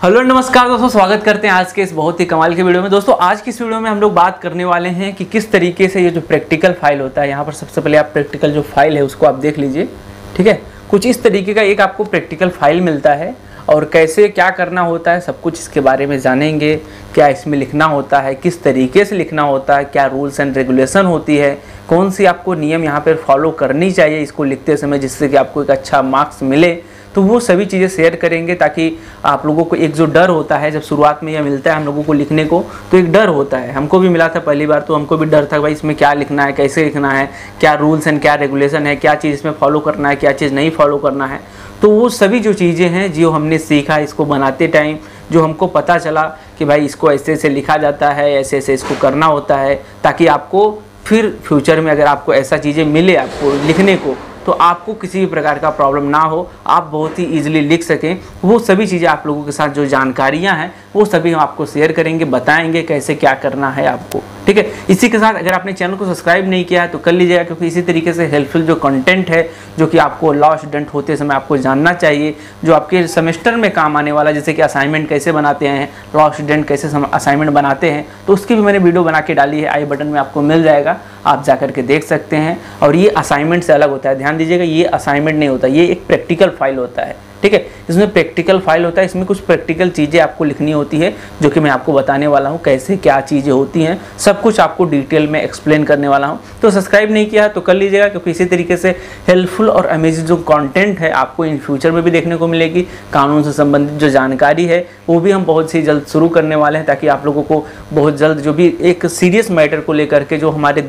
Hello नमस्कार दोस्तों, स्वागत करते हैं आज के इस बहुत ही कमाल के वीडियो में। दोस्तों आज की इस वीडियो में हम लोग बात करने वाले हैं कि किस तरीके से ये जो प्रैक्टिकल फाइल होता है, यहाँ पर सबसे पहले आप प्रैक्टिकल जो फाइल है उसको आप देख लीजिए। ठीक है, कुछ इस तरीके का एक आपको प्रैक्टिकल फाइल मिलता है और कैसे क्या करना होता है सब कुछ इसके बारे में जानेंगे। क्या इसमें लिखना होता है, किस तरीके से लिखना होता है, क्या रूल्स एंड रेगुलेशन होती है, कौन सी आपको नियम यहाँ पर फॉलो करनी चाहिए इसको लिखते समय जिससे कि आपको एक अच्छा मार्क्स मिले। तो वो सभी चीज़ें शेयर करेंगे ताकि आप लोगों को एक जो डर होता है, जब शुरुआत में यह मिलता है हम लोगों को लिखने को तो एक डर होता है। हमको भी मिला था पहली बार तो हमको भी डर था भाई इसमें क्या लिखना है, कैसे लिखना है, क्या रूल्स एंड क्या रेगुलेशन है, क्या चीज़ इसमें फॉलो करना है, क्या चीज़ नहीं फॉलो करना है। तो वो सभी जो चीज़ें हैं जो हमने सीखा इसको बनाते टाइम, जो हमको पता चला कि भाई इसको ऐसे ऐसे लिखा जाता है, ऐसे ऐसे इसको करना होता है, ताकि आपको फिर फ्यूचर में अगर आपको ऐसा चीज़ें मिले आपको लिखने को तो आपको किसी भी प्रकार का प्रॉब्लम ना हो, आप बहुत ही ईजिली लिख सकें। वो सभी चीज़ें आप लोगों के साथ जो जानकारियां हैं वो सभी हम आपको शेयर करेंगे, बताएंगे कैसे क्या करना है आपको। ठीक है, इसी के साथ अगर आपने चैनल को सब्सक्राइब नहीं किया है तो कर लीजिएगा, क्योंकि इसी तरीके से हेल्पफुल जो कंटेंट है जो कि आपको लॉ स्टूडेंट होते समय आपको जानना चाहिए, जो आपके सेमेस्टर में काम आने वाला, जैसे कि असाइनमेंट कैसे बनाते हैं, लॉ स्टूडेंट कैसे असाइनमेंट बनाते हैं, तो उसकी भी मैंने वीडियो बना के डाली है, आई बटन में आपको मिल जाएगा, आप जा करके देख सकते हैं। और ये असाइनमेंट से अलग होता है, ध्यान दीजिएगा, ये असाइनमेंट नहीं होता, ये एक प्रैक्टिकल फाइल होता है। ठीक है, इसमें प्रैक्टिकल फाइल होता है, इसमें कुछ प्रैक्टिकल चीज़ें आपको लिखनी होती है जो कि मैं आपको बताने वाला हूँ कैसे क्या चीज़ें होती हैं, सब कुछ आपको डिटेल में एक्सप्लेन करने वाला हूँ। तो सब्सक्राइब नहीं किया तो कर लीजिएगा, क्योंकि इसी तरीके से हेल्पफुल और अमेजिंग जो कंटेंट है आपको इन फ्यूचर में भी देखने को मिलेगी। कानून से संबंधित जो जानकारी है वो भी हम बहुत सी जल्द शुरू करने वाले हैं, ताकि आप लोगों को बहुत जल्द जो भी एक सीरियस मैटर को लेकर के जो हमारे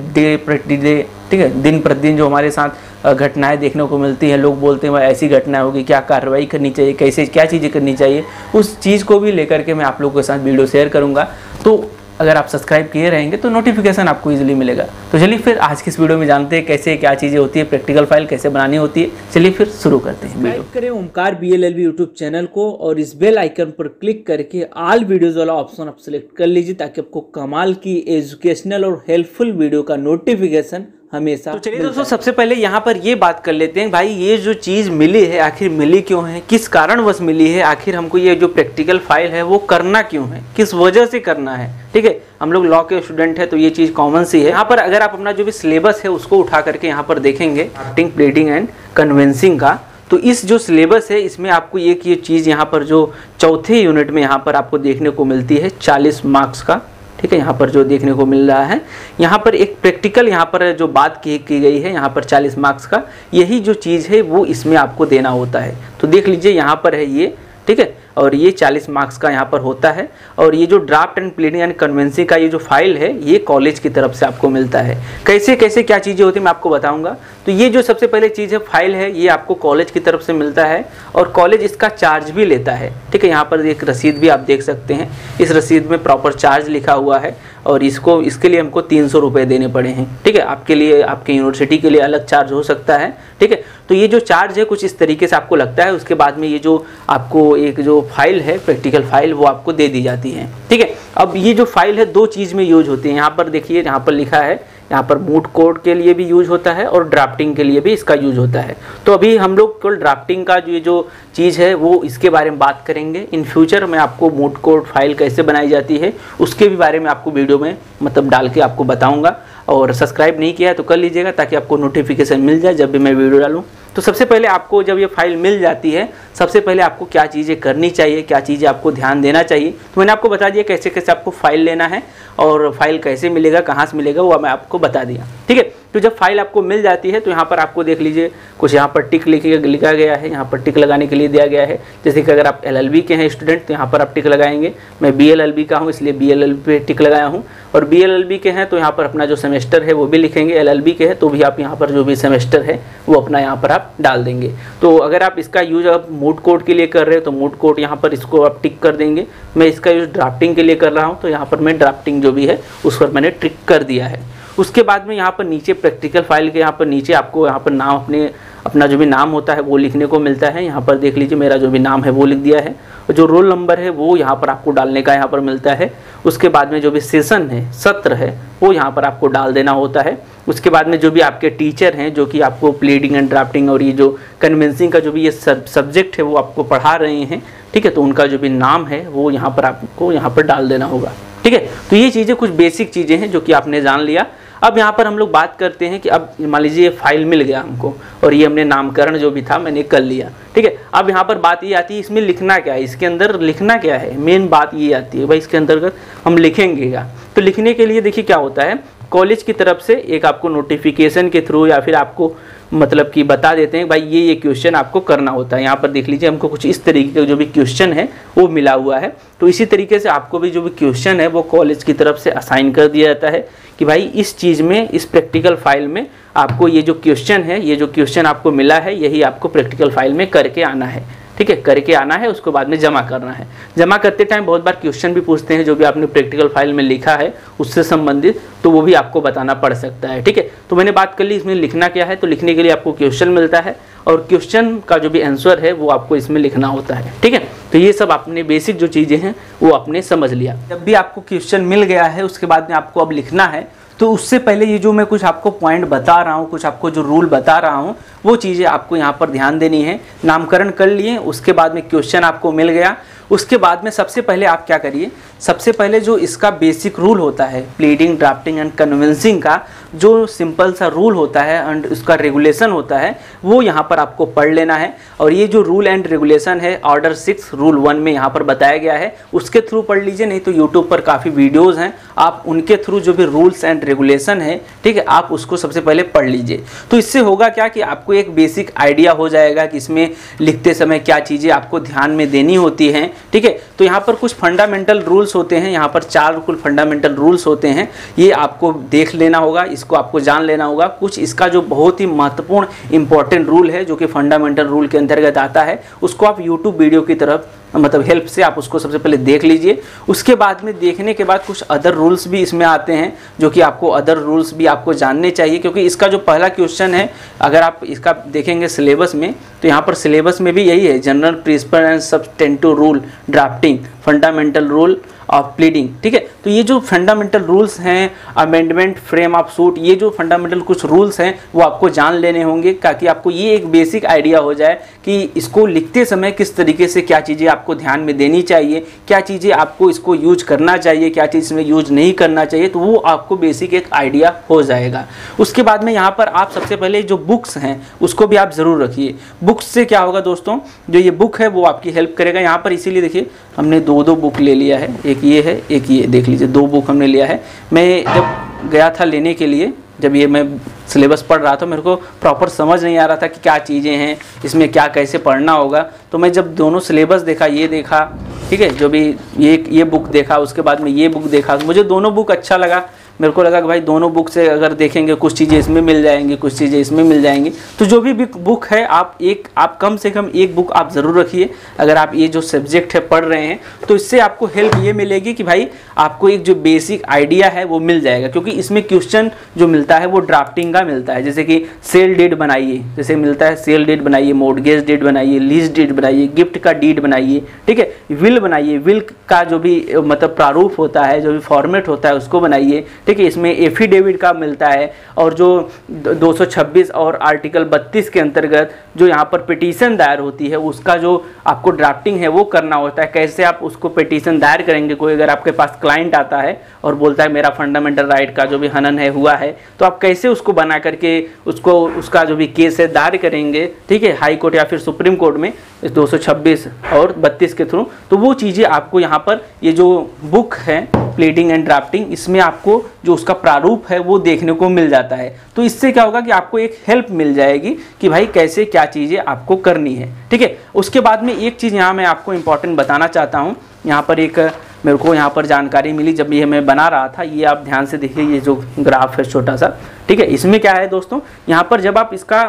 ठीक है दिन प्रतिदिन जो हमारे साथ घटनाएं देखने को मिलती हैं, लोग बोलते हैं भाई ऐसी घटना होगी, क्या कार्रवाई करनी चाहिए, कैसे क्या चीज़ें करनी चाहिए, उस चीज़ को भी लेकर के मैं आप लोगों के साथ वीडियो शेयर करूंगा। तो अगर आप सब्सक्राइब किए रहेंगे तो नोटिफिकेशन आपको इजीली मिलेगा। तो चलिए फिर आज की इस वीडियो में जानते हैं कैसे क्या चीज़ें होती है, प्रैक्टिकल फाइल कैसे बनानी होती है। चलिए फिर शुरू करते हैं। सब्सक्राइब करें ओमकार BLLB यूट्यूब चैनल को और इस बेल आइकन पर क्लिक करके ऑल वीडियोज़ वाला ऑप्शन आप सेलेक्ट कर लीजिए, ताकि आपको कमाल की एजुकेशनल और हेल्पफुल वीडियो का नोटिफिकेशन हमेशा। तो चलिए दोस्तों, सबसे पहले यहाँ पर ये बात कर लेते हैं भाई ये जो चीज़ मिली है आखिर मिली क्यों है, किस कारणवश मिली है, आखिर हमको ये जो प्रैक्टिकल फाइल है वो करना क्यों है, किस वजह से करना है। ठीक है, हम लोग लॉ के स्टूडेंट हैं तो ये चीज़ कॉमन सी है। यहाँ पर अगर आप अपना जो भी सिलेबस है उसको उठा करके यहाँ पर देखेंगे ड्राफ्टिंग, प्लीडिंग एंड कन्विंसिंग का, तो इस जो सिलेबस है इसमें आपको एक ये चीज़ यहाँ पर जो चौथे यूनिट में यहाँ पर आपको देखने को मिलती है 40 मार्क्स का। ठीक है, यहाँ पर जो देखने को मिल रहा है, यहाँ पर एक प्रैक्टिकल यहाँ पर जो बात की गई है यहाँ पर 40 मार्क्स का, यही जो चीज़ है वो इसमें आपको देना होता है। तो देख लीजिए यहाँ पर है ये, ठीक है, और ये 40 मार्क्स का यहाँ पर होता है। और ये जो ड्राफ्ट एंड प्लीडिंग एंड कन्वेंसी का ये जो फाइल है ये कॉलेज की तरफ से आपको मिलता है। कैसे कैसे क्या चीज़ें होती है मैं आपको बताऊंगा। तो ये जो सबसे पहले चीज़ है फाइल है, ये आपको कॉलेज की तरफ से मिलता है और कॉलेज इसका चार्ज भी लेता है। ठीक है, यहाँ पर एक रसीद भी आप देख सकते हैं, इस रसीद में प्रॉपर चार्ज लिखा हुआ है और इसके लिए हमको 300 रुपये देने पड़े हैं। ठीक है, आपके लिए आपके यूनिवर्सिटी के लिए अलग चार्ज हो सकता है। ठीक है, तो ये जो चार्ज है कुछ इस तरीके से आपको लगता है। उसके बाद में ये जो आपको एक जो फाइल है प्रैक्टिकल फाइल वो आपको दे दी जाती है। ठीक है, अब ये जो फाइल है दो चीज़ में यूज होती है। यहाँ पर देखिए, यहाँ पर लिखा है, यहाँ पर मूट कोड के लिए भी यूज होता है और ड्राफ्टिंग के लिए भी इसका यूज होता है। तो अभी हम लोग केवल ड्राफ्टिंग का जो चीज़ है वो इसके बारे में बात करेंगे। इन फ्यूचर मैं आपको मूट कोड फाइल कैसे बनाई जाती है उसके भी बारे में आपको वीडियो में मतलब डाल के आपको बताऊँगा। और सब्सक्राइब नहीं किया है तो कर लीजिएगा, ताकि आपको नोटिफिकेशन मिल जाए जब भी मैं वीडियो डालूँ। तो सबसे पहले आपको जब ये फाइल मिल जाती है, सबसे पहले आपको क्या चीज़ें करनी चाहिए, क्या चीज़ें आपको ध्यान देना चाहिए, तो मैंने आपको बता दिया कैसे कैसे आपको फाइल लेना है और फाइल कैसे मिलेगा, कहाँ से मिलेगा, वो मैं आपको बता दिया। ठीक है, तो जब फाइल आपको मिल जाती है तो यहाँ पर आपको देख लीजिए कुछ यहाँ पर टिक लिखा गया है, यहाँ पर टिक लगाने के लिए दिया गया है। जैसे कि अगर आप LLB के हैं स्टूडेंट तो यहाँ पर आप टिक लगाएंगे। मैं BLLB का हूँ इसलिए BLLB पे टिक लगाया हूँ। और BLLB के हैं तो यहाँ पर अपना जो सेमेस्टर है वो भी लिखेंगे। LLB के हैं तो भी आप यहाँ पर जो भी सेमेस्टर है वो अपना यहाँ पर आप डाल देंगे। तो अगर आप इसका यूज आप मूट कोड के लिए कर रहे हैं तो मूट कोड यहाँ पर इसको आप टिक कर देंगे। मैं इसका यूज ड्राफ्टिंग के लिए कर रहा हूँ तो यहाँ पर मैं ड्राफ्टिंग जो भी है उस पर मैंने टिक कर दिया है। उसके बाद में यहाँ पर नीचे प्रैक्टिकल फाइल के यहाँ पर नीचे आपको यहाँ पर नाम अपने अपना जो भी नाम होता है वो लिखने को मिलता है। यहाँ पर देख लीजिए मेरा जो भी नाम है वो लिख दिया है, और जो रोल नंबर है वो यहाँ पर आपको डालने का यहाँ पर मिलता है। उसके बाद में जो भी सेशन है, सत्र है, वो यहाँ पर आपको डाल देना होता है। उसके बाद में जो भी आपके टीचर हैं जो कि आपको प्लीडिंग एंड ड्राफ्टिंग और ये जो कन्विंसिंग का जो भी ये सब्जेक्ट है वो आपको पढ़ा रहे हैं, ठीक है, तो उनका जो भी नाम है वो यहाँ पर आपको यहाँ पर डाल देना होगा, ठीक है। तो ये चीज़ें कुछ बेसिक चीज़ें हैं जो कि आपने जान लिया। अब यहाँ पर हम लोग बात करते हैं कि अब मान लीजिए ये फाइल मिल गया हमको और ये हमने नामकरण जो भी था मैंने कर लिया, ठीक है। अब यहाँ पर बात ये आती है इसमें लिखना क्या है, इसके अंदर लिखना क्या है, मेन बात ये आती है भाई इसके अंतर्गत हम लिखेंगे क्या। तो लिखने के लिए देखिए क्या होता है, कॉलेज की तरफ से एक आपको नोटिफिकेशन के थ्रू या फिर आपको मतलब कि बता देते हैं भाई ये क्वेश्चन आपको करना होता है। यहाँ पर देख लीजिए हमको कुछ इस तरीके का जो भी क्वेश्चन है वो मिला हुआ है। तो इसी तरीके से आपको भी जो भी क्वेश्चन है वो कॉलेज की तरफ से असाइन कर दिया जाता है कि भाई इस चीज़ में, इस प्रैक्टिकल फाइल में आपको ये जो क्वेश्चन है, ये जो क्वेश्चन आपको मिला है यही आपको प्रैक्टिकल फाइल में करके आना है, ठीक है, करके आना है, उसको बाद में जमा करना है। जमा करते टाइम बहुत बार क्वेश्चन भी पूछते हैं जो भी आपने प्रैक्टिकल फाइल में लिखा है उससे संबंधित, तो वो भी आपको बताना पड़ सकता है, ठीक है। तो मैंने बात कर ली इसमें लिखना क्या है, तो लिखने के लिए आपको क्वेश्चन मिलता है और क्वेश्चन का जो भी आंसर है वो आपको इसमें लिखना होता है, ठीक है। तो ये सब आपने बेसिक जो चीज़ें हैं वो आपने समझ लिया। जब भी आपको क्वेश्चन मिल गया है उसके बाद में आपको अब लिखना है, तो उससे पहले ये जो मैं कुछ आपको पॉइंट बता रहा हूँ, कुछ आपको जो रूल बता रहा हूँ वो चीज़ें आपको यहाँ पर ध्यान देनी है। नामकरण कर लिए, उसके बाद में क्वेश्चन आपको मिल गया, उसके बाद में सबसे पहले आप क्या करिए, सबसे पहले जो इसका बेसिक रूल होता है प्लीडिंग, ड्राफ्टिंग एंड कन्विंसिंग का जो सिंपल सा रूल होता है एंड उसका रेगुलेशन होता है वो यहाँ पर आपको पढ़ लेना है। और ये जो रूल एंड रेगुलेशन है ऑर्डर 6 रूल 1 में यहाँ पर बताया गया है, उसके थ्रू पढ़ लीजिए, नहीं तो यूट्यूब पर काफ़ी वीडियोज़ हैं, आप उनके थ्रू जो भी रूल्स एंड रेगुलेशन है, ठीक है, आप उसको सबसे पहले पढ़ लीजिए। तो इससे होगा क्या कि आपको एक बेसिक आइडिया हो जाएगा कि इसमें लिखते समय क्या चीज़ें आपको ध्यान में देनी होती हैं, ठीक है। तो यहाँ पर कुछ फंडामेंटल रूल्स होते हैं, यहाँ पर 4 कुल फंडामेंटल रूल्स होते हैं, ये आपको देख लेना होगा, इसको आपको जान लेना होगा। कुछ इसका जो बहुत ही महत्वपूर्ण इंपॉर्टेंट रूल है जो कि फंडामेंटल रूल के अंतर्गत आता है, उसको आप यूट्यूब वीडियो की तरफ मतलब हेल्प से आप उसको सबसे पहले देख लीजिए। उसके बाद में देखने के बाद कुछ अदर रूल्स भी इसमें आते हैं जो कि आपको अदर रूल्स भी आपको जानने चाहिए, क्योंकि इसका जो पहला क्वेश्चन है अगर आप इसका देखेंगे सिलेबस में, तो यहाँ पर सिलेबस में भी यही है, general principle and substantive rule drafting, fundamental rule of pleading, ठीक है। तो ये जो फंडामेंटल रूल्स हैं, अमेंडमेंट, फ्रेम ऑफ सूट, ये जो फंडामेंटल कुछ रूल्स हैं वो आपको जान लेने होंगे ताकि आपको ये एक बेसिक आइडिया हो जाए कि इसको लिखते समय किस तरीके से क्या चीज़ें आपको ध्यान में देनी चाहिए, क्या चीज़ें आपको इसको यूज करना चाहिए, क्या चीज़ इसमें यूज नहीं करना चाहिए, तो वो आपको बेसिक एक आइडिया हो जाएगा। उसके बाद में यहाँ पर आप सबसे पहले जो बुक्स हैं उसको भी आप ज़रूर रखिए। बुक्स से क्या होगा दोस्तों, जो ये बुक है वो आपकी हेल्प करेगा। यहाँ पर इसीलिए देखिए हमने 2 बुक ले लिया है, एक ये है, एक ये, देख लीजिए 2 बुक हमने लिया है। मैं जब गया था लेने के लिए, जब ये मैं सिलेबस पढ़ रहा था, मेरे को प्रॉपर समझ नहीं आ रहा था कि क्या चीज़ें हैं इसमें, क्या कैसे पढ़ना होगा। तो मैं जब दोनों सिलेबस देखा, ये देखा, ठीक है, जो भी ये बुक देखा, उसके बाद में ये बुक देखा, मुझे दोनों बुक अच्छा लगा। मेरे को लगा कि भाई दोनों बुक से अगर देखेंगे कुछ चीज़ें इसमें मिल जाएंगी, कुछ चीज़ें इसमें मिल जाएंगी। तो जो भी बुक है आप कम से कम एक बुक आप ज़रूर रखिए अगर आप ये जो सब्जेक्ट है पढ़ रहे हैं। तो इससे आपको हेल्प ये मिलेगी कि भाई आपको एक जो बेसिक आइडिया है वो मिल जाएगा, क्योंकि इसमें क्वेश्चन जो मिलता है वो ड्राफ्टिंग का मिलता है। जैसे कि सेल डीड बनाइए, जैसे मिलता है सेल डीड बनाइए, मॉर्गेज डीड बनाइए, लीज डीड बनाइए, गिफ्ट का डीड बनाइए, ठीक है, विल बनाइए, विल का जो भी मतलब प्रारूप होता है, जो भी फॉर्मेट होता है उसको बनाइए, ठीक है। इसमें एफिडेविट का मिलता है, और जो 226 और आर्टिकल 32 के अंतर्गत जो यहाँ पर पिटीशन दायर होती है उसका जो आपको ड्राफ्टिंग है वो करना होता है। कैसे आप उसको पिटीशन दायर करेंगे, कोई अगर आपके पास क्लाइंट आता है और बोलता है मेरा फंडामेंटल राइट का जो भी हनन है हुआ है, तो आप कैसे उसको बना करके उसको उसका जो भी केस है दायर करेंगे, ठीक है, हाई कोर्ट या फिर सुप्रीम कोर्ट में 226 और 32 के थ्रू। तो वो चीज़ें आपको यहाँ पर ये जो बुक है प्लीडिंग एंड ड्राफ्टिंग, इसमें आपको जो उसका प्रारूप है वो देखने को मिल जाता है। तो इससे क्या होगा कि आपको एक हेल्प मिल जाएगी कि भाई कैसे क्या चीज़ें आपको करनी है, ठीक है। उसके बाद में एक चीज़ यहाँ मैं आपको इम्पॉर्टेंट बताना चाहता हूँ। यहाँ पर एक मेरे को यहाँ पर जानकारी मिली जब ये मैं बना रहा था, ये आप ध्यान से देखिए, ये जो ग्राफ है छोटा सा, ठीक है, इसमें क्या है दोस्तों, यहाँ पर जब आप इसका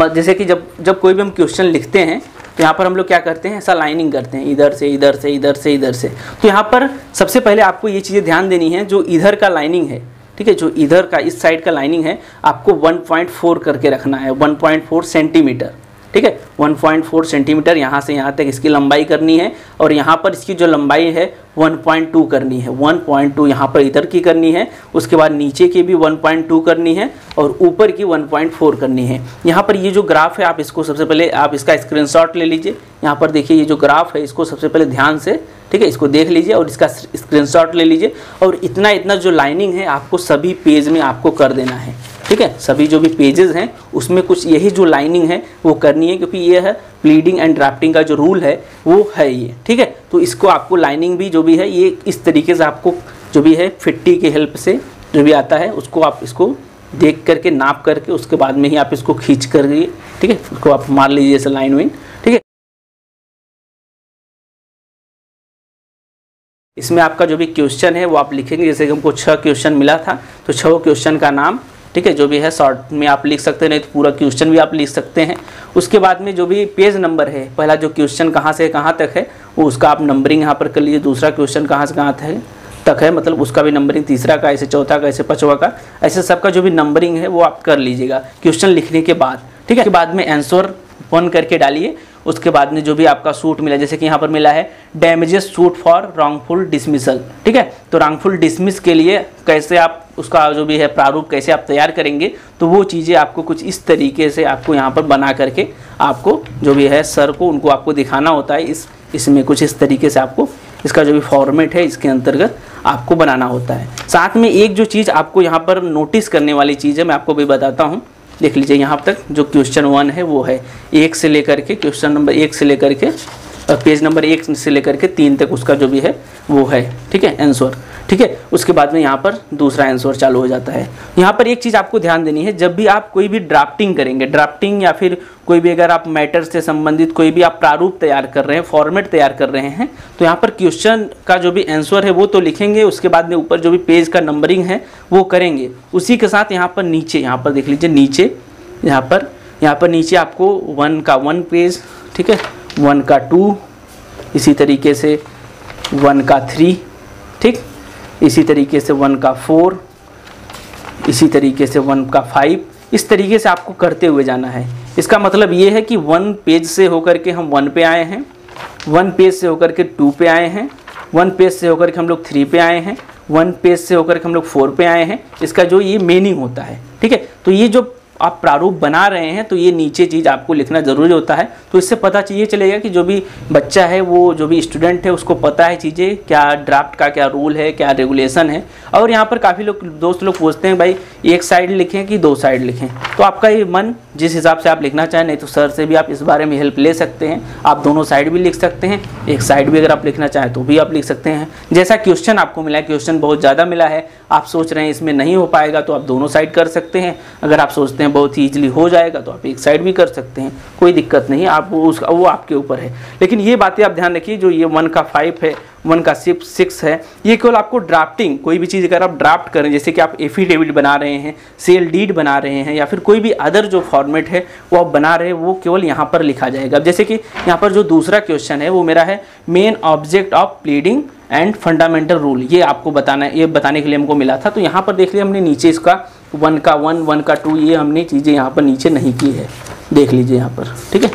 जैसे कि जब कोई भी हम क्वेश्चन लिखते हैं तो यहाँ पर हम लोग क्या करते हैं, ऐसा लाइनिंग करते हैं, इधर से इधर से इधर से इधर से। तो यहाँ पर सबसे पहले आपको ये चीज़ें ध्यान देनी है, जो इधर का लाइनिंग है, ठीक है, जो इधर का इस साइड का लाइनिंग है आपको 1.4 करके रखना है, 1.4 सेंटीमीटर, ठीक है, 1.4 सेंटीमीटर यहाँ से यहाँ तक इसकी लंबाई करनी है, और यहाँ पर इसकी जो लंबाई है 1.2 करनी है, 1.2 यहाँ पर इधर की करनी है, उसके बाद नीचे की भी 1.2 करनी है और ऊपर की 1.4 करनी है। यहाँ पर ये जो ग्राफ है आप इसको सबसे पहले आप इसका स्क्रीनशॉट ले लीजिए। यहाँ पर देखिए ये जो ग्राफ है इसको सबसे पहले ध्यान से, ठीक है, इसको देख लीजिए और इसका स्क्रीनशॉट ले लीजिए, और इतना इतना जो लाइनिंग है आपको सभी पेज में आपको कर देना है, ठीक है, सभी जो भी पेजेस हैं उसमें कुछ यही जो लाइनिंग है वो करनी है, क्योंकि ये है प्लीडिंग एंड ड्राफ्टिंग का जो रूल है वो है ये, ठीक है। तो इसको आपको लाइनिंग भी जो भी है ये इस तरीके से आपको जो भी है फिट्टी की हेल्प से जो भी आता है उसको आप इसको देख करके नाप करके उसके बाद में ही आप इसको खींच कर, ठीक है, उसको आप मार लीजिए जैसे लाइन वाइन, ठीक है। इसमें आपका जो भी क्वेश्चन है वो आप लिखेंगे, जैसे कि हमको 6 क्वेश्चन मिला था तो 6 क्वेश्चन का नाम, ठीक है, जो भी है शॉर्ट में आप लिख सकते हैं, नहीं तो पूरा क्वेश्चन भी आप लिख सकते हैं। उसके बाद में जो भी पेज नंबर है, पहला जो क्वेश्चन कहाँ से कहाँ तक है वो उसका आप नंबरिंग यहाँ पर कर लीजिए, दूसरा क्वेश्चन कहाँ से कहाँ तक है मतलब उसका भी नंबरिंग, तीसरा का ऐसे, चौथा का ऐसे, पांचवा का ऐसे, सबका जो भी नंबरिंग है वो आप कर लीजिएगा क्वेश्चन लिखने के बाद, ठीक है। उसके बाद में आंसर 1 करके डालिए। उसके बाद में जो भी आपका सूट मिला, जैसे कि यहाँ पर मिला है damages suit for wrongful dismissal, ठीक है, तो रॉन्गफुल डिसमिस के लिए कैसे आप उसका जो भी है प्रारूप कैसे आप तैयार करेंगे, तो वो चीज़ें आपको कुछ इस तरीके से आपको यहाँ पर बना करके आपको जो भी है सर को उनको आपको दिखाना होता है। इसमें कुछ इस तरीके से आपको इसका जो भी फॉर्मेट है इसके अंतर्गत आपको बनाना होता है। साथ में एक जो चीज़ आपको यहाँ पर नोटिस करने वाली चीज़ है मैं आपको भी बताता हूँ, देख लीजिए। यहाँ तक जो क्वेश्चन 1 है वो है 1 से लेकर के क्वेश्चन नंबर 1 से लेकर के पेज नंबर 1 से लेकर के 3 तक उसका जो भी है वो है, ठीक है, आंसर, ठीक है। उसके बाद में यहाँ पर दूसरा आंसर चालू हो जाता है। यहाँ पर एक चीज़ आपको ध्यान देनी है, जब भी आप कोई भी ड्राफ्टिंग करेंगे, ड्राफ्टिंग या फिर कोई भी अगर आप मैटर से संबंधित कोई भी आप प्रारूप तैयार कर रहे हैं, फॉर्मेट तैयार कर रहे हैं, तो यहाँ पर क्वेश्चन का जो भी आंसर है वो तो लिखेंगे, उसके बाद में ऊपर जो भी पेज का नंबरिंग है वो करेंगे। उसी के साथ यहाँ पर नीचे, यहाँ पर देख लीजिए नीचे, यहाँ पर नीचे आपको 1 का 1 पेज, ठीक है, 1 का 2, इसी तरीके से 1 का 3, ठीक, इसी तरीके से 1 का 4, इसी तरीके से 1 का 5, इस तरीके से आपको करते हुए जाना है। इसका मतलब ये है कि 1 पेज से होकर के हम 1 पे आए हैं, 1 पेज से होकर के 2 पे आए हैं, 1 पेज से होकर के हम लोग 3 पे आए हैं, 1 पेज से होकर के हम लोग 4 पे आए हैं। इसका जो ये मीनिंग होता है, ठीक है, तो ये जो आप प्रारूप बना रहे हैं तो ये नीचे चीज़ आपको लिखना ज़रूरी होता है। तो इससे पता ये चलेगा कि जो भी बच्चा है वो जो भी स्टूडेंट है उसको पता है चीज़ें, क्या ड्राफ्ट का क्या रूल है, क्या रेगुलेशन है। और यहाँ पर काफ़ी लोग दोस्त लोग पूछते हैं भाई एक साइड लिखें कि 2 साइड लिखें, तो आपका ये मन जिस हिसाब से आप लिखना चाहें, नहीं तो सर से भी आप इस बारे में हेल्प ले सकते हैं। आप दोनों साइड भी लिख सकते हैं, एक साइड भी अगर आप लिखना चाहें तो भी आप लिख सकते हैं। जैसा क्वेश्चन आपको मिला है, क्वेश्चन बहुत ज़्यादा मिला है, आप सोच रहे हैं इसमें नहीं हो पाएगा तो आप दोनों साइड कर सकते हैं। अगर आप सोचते हैं बहुत ही ईजिली हो जाएगा तो आप एक साइड भी कर सकते हैं, कोई दिक्कत नहीं, आप वो आपके ऊपर है। लेकिन ये बातें आप ध्यान रखिए, जो ये 1 का 5 है, 1 का 6 है, ये केवल आपको ड्राफ्टिंग, कोई भी चीज़ अगर आप ड्राफ्ट करें, जैसे कि आप एफिडेविट बना रहे हैं, सेल डीड बना रहे हैं, या फिर कोई भी अदर जो फॉर्मेट है वो आप बना रहे हैं, वो केवल यहाँ पर लिखा जाएगा। अब जैसे कि यहाँ पर जो दूसरा क्वेश्चन है वो मेरा है main object of pleading and fundamental rule, ये आपको बताना है, ये बताने के लिए हमको मिला था। तो यहाँ पर देख लिया हमने नीचे इसका 1 का 1, 1 का 2, ये हमने चीज़ें यहाँ पर नीचे नहीं की है, देख लीजिए यहाँ पर, ठीक है,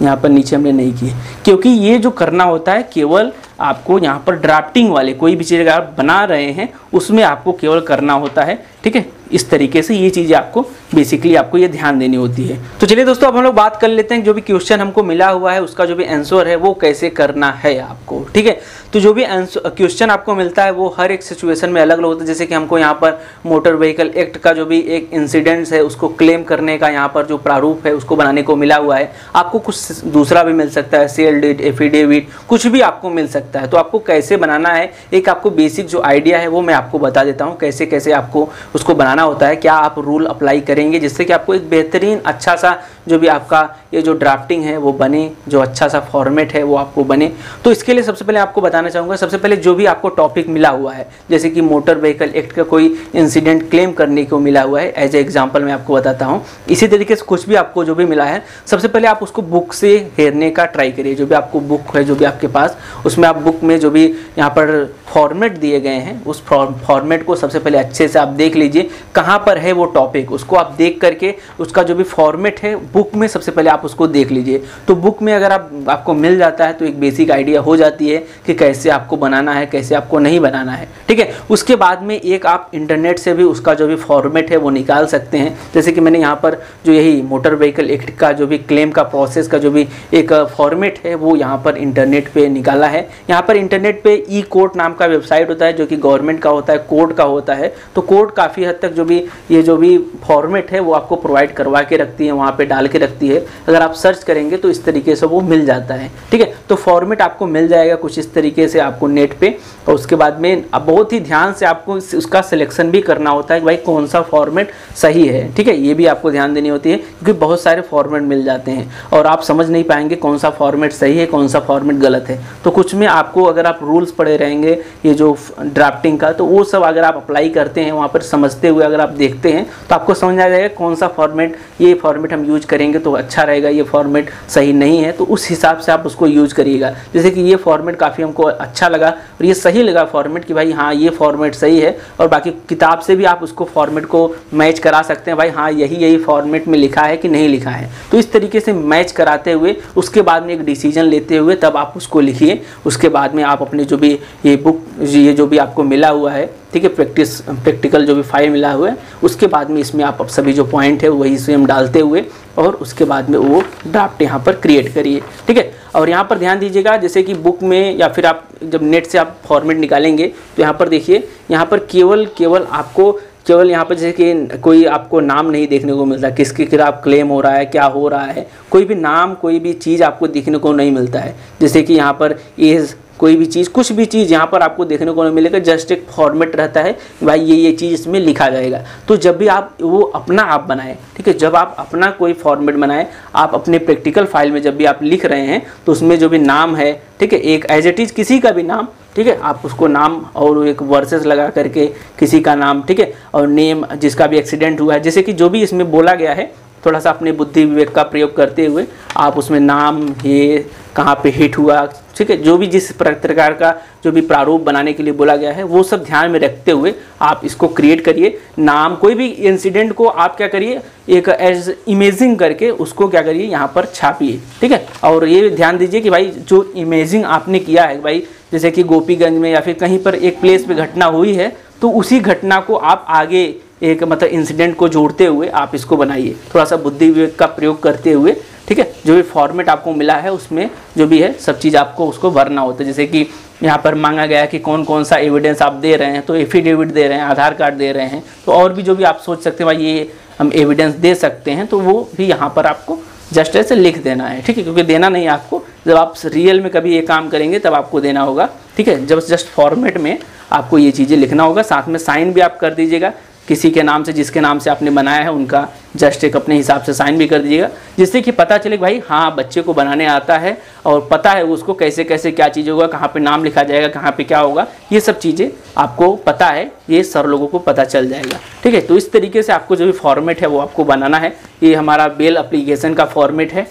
यहाँ पर नीचे हमने नहीं की है, क्योंकि ये जो करना होता है केवल आपको यहाँ पर ड्राफ्टिंग वाले कोई भी चीज़ अगर आप बना रहे हैं उसमें आपको केवल करना होता है, ठीक है। इस तरीके से ये चीज़ें आपको बेसिकली आपको ये ध्यान देनी होती है। तो चलिए दोस्तों अब हम लोग बात कर लेते हैं जो भी क्वेश्चन हमको मिला हुआ है उसका जो भी आंसर है वो कैसे करना है आपको, ठीक है। तो जो भी क्वेश्चन आपको मिलता है वो हर एक सिचुएशन में अलग अलग होता है। जैसे कि हमको यहाँ पर मोटर व्हीकल एक्ट का जो भी एक इंसिडेंट्स है उसको क्लेम करने का यहाँ पर जो प्रारूप है उसको बनाने को मिला हुआ है। आपको कुछ दूसरा भी मिल सकता है, सेल डीड, एफिडेविट, कुछ भी आपको मिल सकता है। तो आपको कैसे बनाना है, एक आपको बेसिक जो आइडिया है वो मैं आपको बता देता हूँ, कैसे कैसे आपको उसको बनाना करना होता है, क्या आप रूल अप्लाई करेंगे जिससे कि आपको एक बेहतरीन अच्छा सा जो भी आपका ये जो ड्राफ्टिंग है वो बने, जो अच्छा सा फॉर्मेट है वो आपको बने। तो इसके लिए सबसे पहले आपको बताना चाहूँगा, सबसे पहले जो भी आपको टॉपिक मिला हुआ है, जैसे कि मोटर व्हीकल एक्ट का कोई इंसिडेंट क्लेम करने को मिला हुआ है, एज ए एग्जाम्पल मैं आपको बताता हूँ। इसी तरीके से कुछ भी आपको जो भी मिला है, सबसे पहले आप उसको बुक से हेरने का ट्राई करिए। जो भी आपको बुक है, जो भी आपके पास, उसमें आप बुक में जो भी यहाँ पर फॉर्मेट दिए गए हैं, उस फॉर्मेट को सबसे पहले अच्छे से आप देख लीजिए, कहाँ पर है वो टॉपिक, उसको आप देख करके उसका जो भी फॉर्मेट है बुक में सबसे पहले आप उसको देख लीजिए। तो बुक में अगर आपको मिल जाता है तो एक बेसिक आइडिया हो जाती है कि कैसे आपको बनाना है, कैसे आपको नहीं बनाना है, ठीक है। उसके बाद में एक आप इंटरनेट से भी उसका जो भी फॉर्मेट है वो निकाल सकते हैं। जैसे कि मैंने यहाँ पर जो यही मोटर व्हीकल एक्ट का जो भी क्लेम का प्रोसेस का जो भी एक फॉर्मेट है वो यहाँ पर इंटरनेट पे निकाला है। यहाँ पर इंटरनेट पे ई कोर्ट नाम का वेबसाइट होता है जो कि गवर्नमेंट का होता है, कोर्ट का होता है। तो कोर्ट काफ़ी हद तक जो भी ये जो भी फॉर्मेट है वो आपको प्रोवाइड करवा के रखती है, वहाँ पे डाल के रखती है। अगर आप सर्च करेंगे तो इस तरीके से वो मिल जाता है, ठीक है। तो फॉर्मेट आपको मिल जाएगा कुछ इस तरीके से आपको नेट पे। और उसके बाद में अब बहुत ही ध्यान से आपको उसका सिलेक्शन भी करना होता है कि भाई कौन सा फॉर्मेट सही है, ठीक है। ये भी आपको ध्यान देनी होती है क्योंकि बहुत सारे फॉर्मेट मिल जाते हैं और आप समझ नहीं पाएंगे कौन सा फॉर्मेट सही है, कौन सा फॉर्मेट गलत है। तो कुछ में आपको अगर आप रूल्स पढ़े रहेंगे ये जो ड्राफ्टिंग का, तो वो सब अगर आप अप्लाई करते हैं वहाँ पर समझते हुए अगर आप देखते हैं तो आपको समझ आ जाएगा कौन सा फॉर्मेट, ये फॉर्मेट हम यूज करेंगे तो अच्छा रहेगा, ये फॉर्मेट सही नहीं है, तो उस हिसाब से आप उसको यूज करिएगा। जैसे कि ये फॉर्मेट काफ़ी हमको अच्छा लगा और ये सही लगा फॉर्मेट कि भाई हाँ ये फॉर्मेट सही है, और बाकी किताब से भी आप उसको फॉर्मेट को मैच करा सकते हैं, भाई हाँ यही फॉर्मेट में लिखा है कि नहीं लिखा है। तो इस तरीके से मैच कराते हुए उसके बाद में एक डिसीजन लेते हुए तब आप उसको लिखिए। उसके बाद में आप अपने जो भी ये बुक, ये जो भी आपको मिला हुआ है, ठीक है, प्रैक्टिकल जो भी फाइल मिला हुआ है, उसके बाद में इसमें आप सभी जो पॉइंट है वही सेम डालते हुए और उसके बाद में वो ड्राफ्ट यहाँ पर क्रिएट करिए, ठीक है। और यहाँ पर ध्यान दीजिएगा, जैसे कि बुक में या फिर आप जब नेट से आप फॉर्मेट निकालेंगे तो यहाँ पर देखिए, यहाँ पर केवल आपको यहाँ पर जैसे कि कोई आपको नाम नहीं देखने को मिलता, किसके खिलाफ क्लेम हो रहा है, क्या हो रहा है, कोई भी नाम, कोई भी चीज़ आपको देखने को नहीं मिलता है। जैसे कि यहाँ पर एज, कोई भी चीज़, कुछ भी चीज़ यहाँ पर आपको देखने को नहीं मिलेगा, जस्ट एक फॉर्मेट रहता है भाई ये चीज़ इसमें लिखा जाएगा। तो जब भी आप वो अपना आप बनाएं, ठीक है, जब आप अपना कोई फॉर्मेट बनाएं, आप अपने प्रैक्टिकल फाइल में जब भी आप लिख रहे हैं तो उसमें जो भी नाम है, ठीक है, एक एज इट इज़ किसी का भी नाम, ठीक है, आप उसको नाम और एक वर्सेस लगा करके किसी का नाम, ठीक है, और नेम जिसका भी एक्सीडेंट हुआ है, जैसे कि जो भी इसमें बोला गया है, थोड़ा सा अपने बुद्धि विवेक का प्रयोग करते हुए आप उसमें नाम, ये कहाँ पे हिट हुआ, ठीक है, जो भी जिस प्रकार का जो भी प्रारूप बनाने के लिए बोला गया है वो सब ध्यान में रखते हुए आप इसको क्रिएट करिए। नाम, कोई भी इंसिडेंट को आप क्या करिए, एक एज इमेजिंग करके उसको क्या करिए यहाँ पर छापिए, ठीक है। और ये ध्यान दीजिए कि भाई जो इमेजिंग आपने किया है, भाई जैसे कि गोपीगंज में या फिर कहीं पर एक प्लेस पे घटना हुई है तो उसी घटना को आप आगे एक मतलब इंसिडेंट को जोड़ते हुए आप इसको बनाइए, थोड़ा सा बुद्धि विवेक का प्रयोग करते हुए, ठीक है। जो भी फॉर्मेट आपको मिला है उसमें जो भी है सब चीज़ आपको उसको भरना होता है। जैसे कि यहाँ पर मांगा गया है कि कौन कौन सा एविडेंस आप दे रहे हैं, तो एफिडेविट दे रहे हैं, आधार कार्ड दे रहे हैं, तो और भी जो भी आप सोच सकते हैं भाई ये हम एविडेंस दे सकते हैं, तो वो भी यहाँ पर आपको जस्ट ऐसे लिख देना है, ठीक है, क्योंकि देना नहीं आपको, जब आप रियल में कभी ये काम करेंगे तब आपको देना होगा, ठीक है। जब जस्ट फॉर्मेट में आपको ये चीज़ें लिखना होगा, साथ में साइन भी आप कर दीजिएगा किसी के नाम से, जिसके नाम से आपने बनाया है उनका जस्ट एक अपने हिसाब से साइन भी कर दीजिएगा, जिससे कि पता चले भाई हाँ बच्चे को बनाने आता है और पता है उसको कैसे कैसे क्या चीज़ होगा, कहाँ पे नाम लिखा जाएगा, कहाँ पे क्या होगा, ये सब चीज़ें आपको पता है, ये सर लोगों को पता चल जाएगा, ठीक है। तो इस तरीके से आपको जो भी फॉर्मेट है वो आपको बनाना है। ये हमारा बेल एप्लीकेशन का फॉर्मेट है,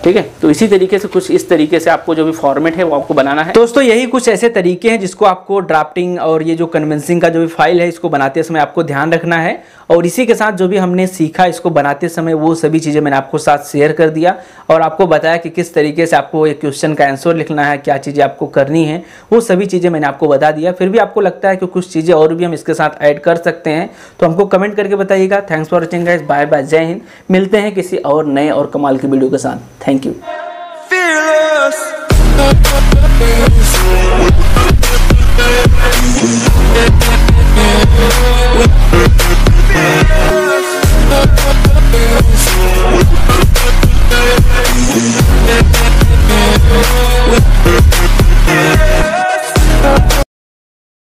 ठीक है। तो इसी तरीके से कुछ इस तरीके से आपको जो भी फॉर्मेट है वो आपको बनाना है। दोस्तों यही कुछ ऐसे तरीके हैं जिसको आपको ड्राफ्टिंग और ये जो कन्विंसिंग का जो भी फाइल है इसको बनाते समय आपको ध्यान रखना है। और इसी के साथ जो भी हमने सीखा इसको बनाते समय वो सभी चीज़ें मैंने आपको साथ शेयर कर दिया और आपको बताया कि किस तरीके से आपको एक क्वेश्चन का आंसर लिखना है, क्या चीज़ें आपको करनी है, वो सभी चीज़ें मैंने आपको बता दिया। फिर भी आपको लगता है कि कुछ चीज़ें और भी हम इसके साथ ऐड कर सकते हैं तो हमको कमेंट करके बताइएगा। Thanks for watching guys, bye bye, जय हिंद। मिलते हैं किसी और नए और कमाल की वीडियो के साथ। Thank you.